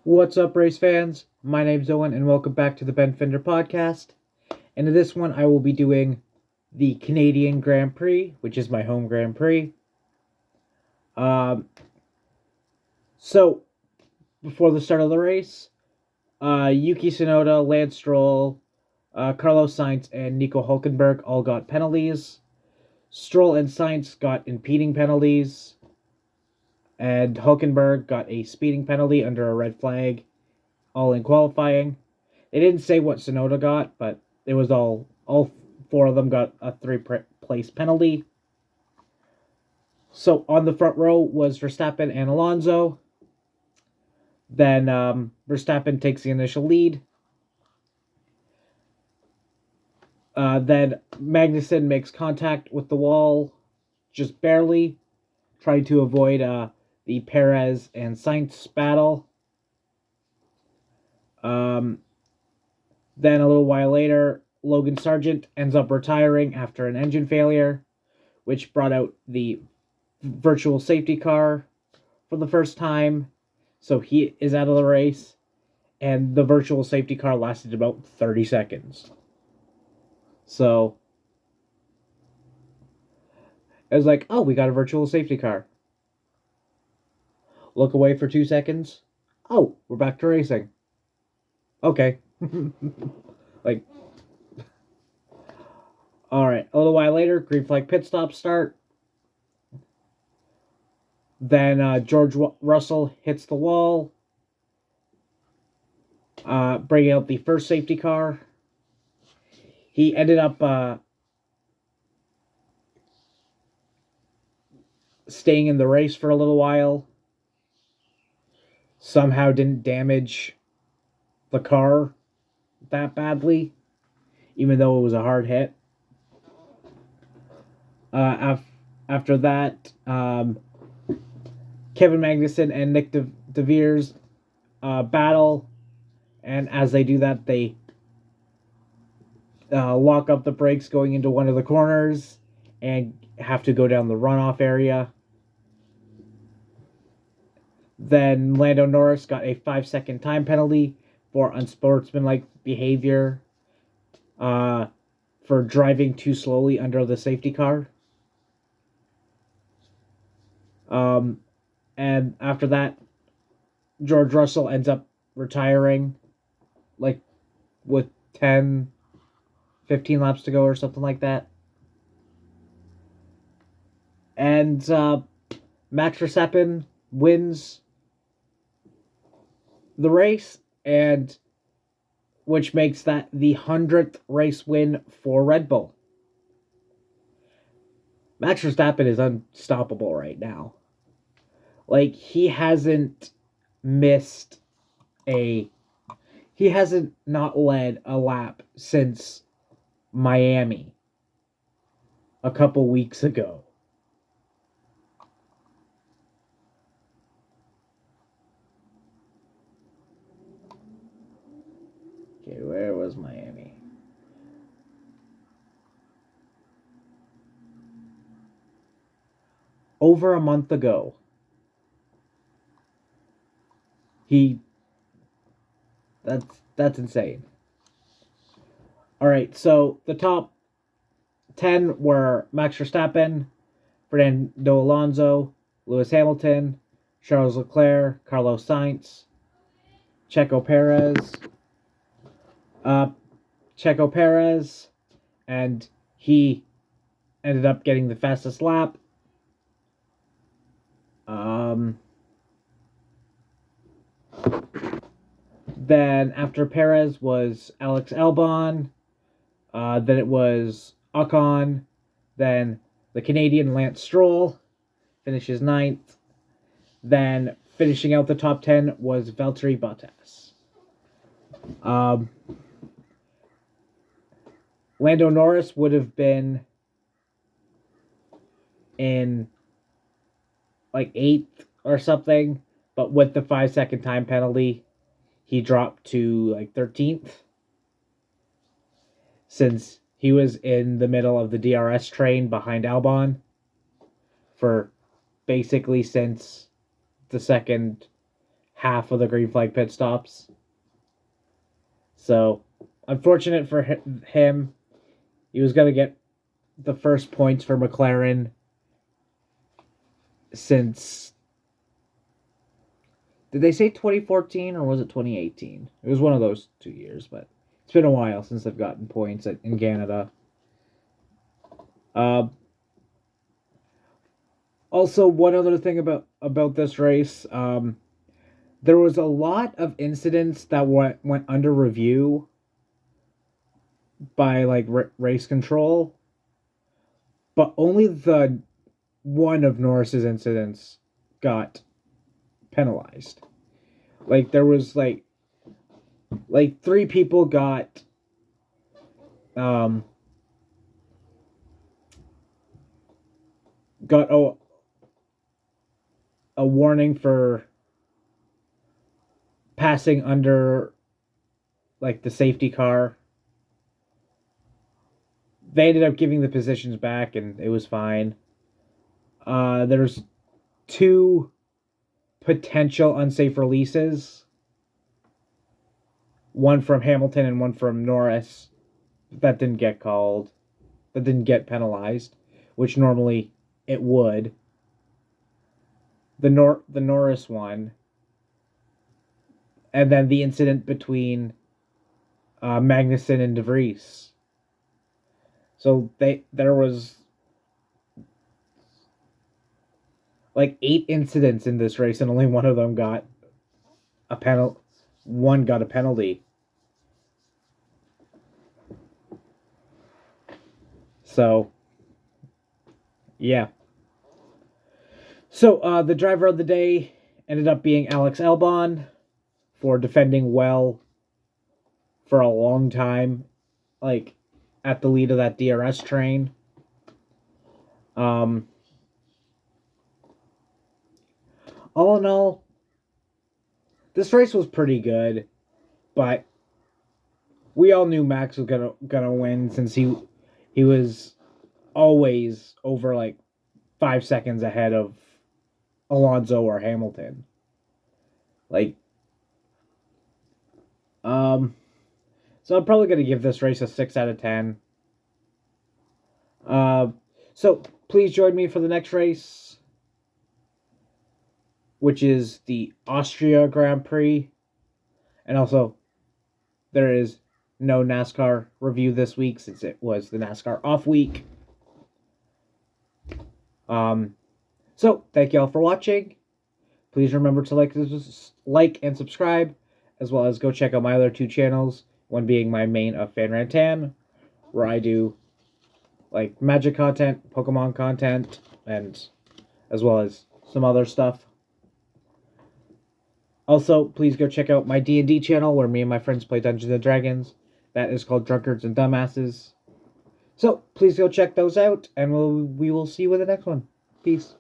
What's up, race fans? My name's Owen, and welcome back to the Ben Fender podcast. And in this one, I will be doing the Canadian Grand Prix, which is my home Grand Prix. So, before the start of the race, Yuki Tsunoda, Lance Stroll, Carlos Sainz, and Nico Hulkenberg all got penalties. Stroll and Sainz got impeding penalties, and Hulkenberg got a speeding penalty under a red flag, all in qualifying. They didn't say what Tsunoda got, but it was all four of them got a three-place penalty. So on the front row was Verstappen and Alonso. Then Verstappen takes the initial lead. Then Magnussen makes contact with the wall, just barely, trying to avoid the Perez and Sainz battle. Then a little while later, Logan Sargent ends up retiring after an engine failure, which brought out the virtual safety car for the first time. So he is out of the race, and the virtual safety car lasted about 30 seconds. So it was like, oh, we got a virtual safety car. Look away for 2 seconds. Oh, we're back to racing. Okay. Like, all right. A little while later, green flag pit stop start. Then George Russell hits the wall, bringing out the first safety car. He ended up staying in the race for a little while. Somehow didn't damage the car that badly, even though it was a hard hit. After that, Kevin Magnussen and Nick De Vries battle, and as they do that, they lock up the brakes going into one of the corners and have to go down the runoff area. Then Lando Norris got a 5-second time penalty for unsportsmanlike behavior for driving too slowly under the safety car. And after that, George Russell ends up retiring, like, with 10, 15 laps to go or something like that. And Max Recepin wins the race, and which makes that the 100th race win for Red Bull. Max Verstappen is unstoppable right now. Like, he hasn't not led a lap since Miami a couple weeks ago. Okay, where was Miami? Over a month ago. That's insane. All right, so the top 10 were Max Verstappen, Fernando Alonso, Lewis Hamilton, Charles Leclerc, Carlos Sainz, Checo Perez, and he ended up getting the fastest lap. Then after Perez was Alex Albon. Then it was Ocon. Then the Canadian Lance Stroll finishes 9th. Then finishing out the top 10 was Valtteri Bottas. Lando Norris would have been in like 8th or something, but with the 5-second time penalty, he dropped to like 13th, since he was in the middle of the DRS train behind Albon for basically since the second half of the green flag pit stops. So, unfortunate for him. He was going to get the first points for McLaren since... Did they say 2014 or was it 2018? It was one of those 2 years, but it's been a while since they've gotten points in Canada. Also, one other thing about this race, there was a lot of incidents that went under review by like race control, but only the one of Norris's incidents got penalized. Like there was like 3 people got a warning for passing under like the safety car. They ended up giving the positions back and it was fine. There's 2 potential unsafe releases. One from Hamilton and one from Norris. That didn't get called. That didn't get penalized, which normally it would. The Norris one. And then the incident between Magnussen and De Vries. So there was like 8 incidents in this race, and only one of them got a penalty. One got a penalty. So, yeah. So the driver of the day ended up being Alex Albon for defending well for a long time, like at the lead of that DRS train. All in all, this race was pretty good, but we all knew Max was gonna win since he was always over like 5 seconds ahead of Alonso or Hamilton. Like, so I'm probably gonna give this race a 6 out of 10. So please join me for the next race, which is the Austria Grand Prix. And also, there is no NASCAR review this week since it was the NASCAR off week. So, thank you all for watching. Please remember to like and subscribe, as well as go check out my other 2 channels, one being my main of Fan Rantan, where I do like Magic content, Pokemon content, and as well as some other stuff. Also, please go check out my D&D channel, where me and my friends play Dungeons & Dragons. That is called Drunkards and Dumbasses. So, please go check those out, and we will see you in the next one. Peace.